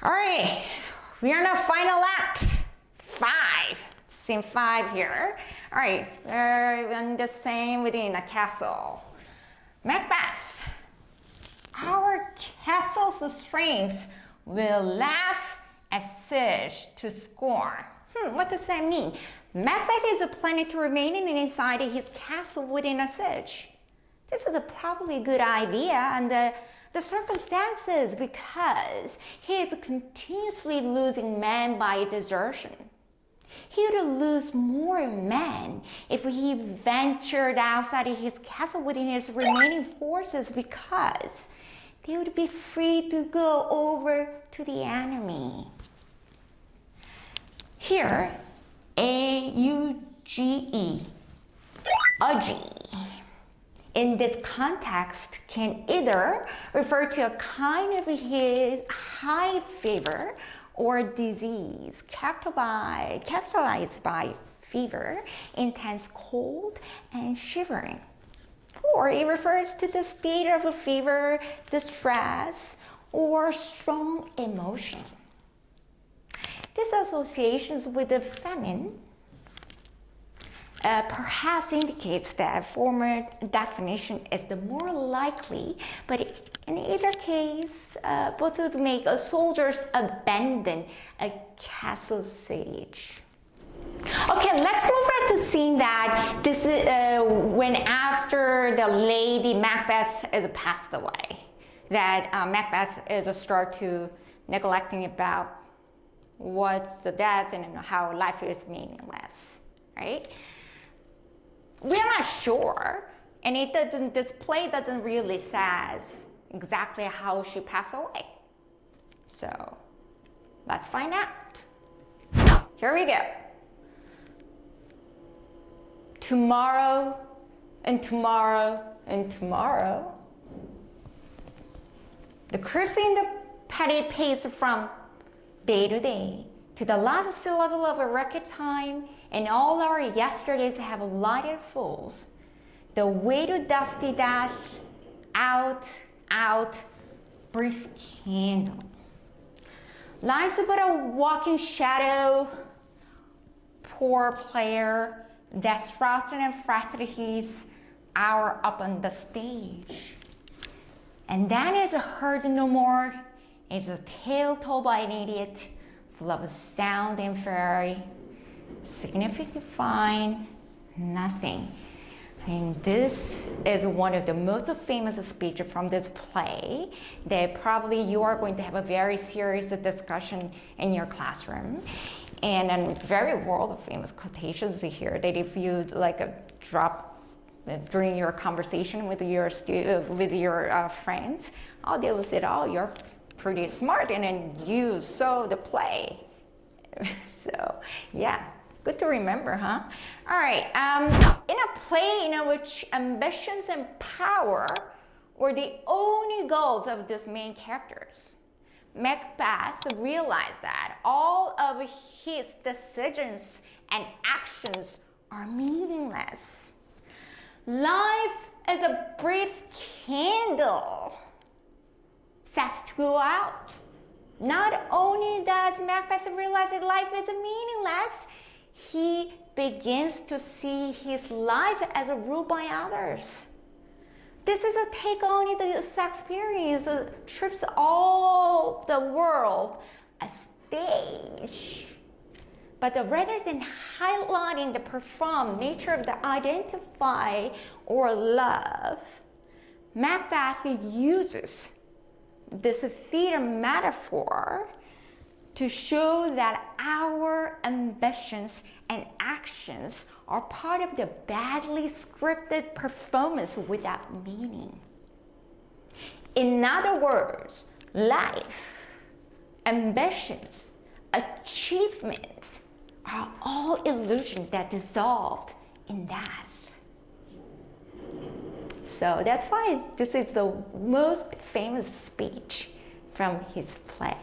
All right, we are in our final act. 5, scene 5 here. All right, we're in the same within a castle. Macbeth. Our castle's strength will laugh at siege to scorn. What does that mean? Macbeth is planning to remain inside his castle within a siege. This is probably a good idea under the circumstances because he is continuously losing men by desertion. He would lose more men if he ventured outside his castle within his remaining forces because they would be free to go over to the enemy. Here, A-U-G-E, Ugly, in this context can either refer to a kind of his high fever or disease characterized by fever, intense cold, and shivering. Or it refers to the state of a fever, distress, or strong emotion. These associations with the feminine perhaps indicates that former definition is the more likely, but in either case, both would make soldiers abandon a castle siege. Okay, let's move on to scene that this is when after the lady Macbeth is passed away, that Macbeth is a start to neglecting about what's the death and how life is meaningless, right? We're not sure, and this play doesn't really says exactly how she passed away. So let's find out. Here we go. Tomorrow and tomorrow and tomorrow. The curves in the petty pace from day to day to the last syllable of a record time, and all our yesterdays have lighted fools. The way to dusty death, out, brief candle. Life's but a walking shadow, poor player, that's frosted and fractured his hour up on the stage. And then it's heard no more. It's a tale told by an idiot, full of sound and fairy, significant fine, nothing. And this is one of the most famous speeches from this play that probably you are going to have a very serious discussion in your classroom. And very world famous quotations here that if you drop during your conversation with your friends, they will say, oh, you're pretty smart, and then you saw the play. So yeah, good to remember, huh? All right, in a play in which ambitions and power were the only goals of these main characters, Macbeth realized that all of his decisions and actions are meaningless. Life is a brief candle set to go out. Not only does Macbeth realize that life is meaningless, he begins to see his life as ruled by others. This is a take on the experience, trips all the world a stage. But rather than highlighting the profound nature of the identify or love, Macbeth uses this theater metaphor to show that our ambitions and actions are part of the badly scripted performance without meaning. In other words, life, ambitions, achievement are all illusions that dissolve in death. So that's why this is the most famous speech from his play.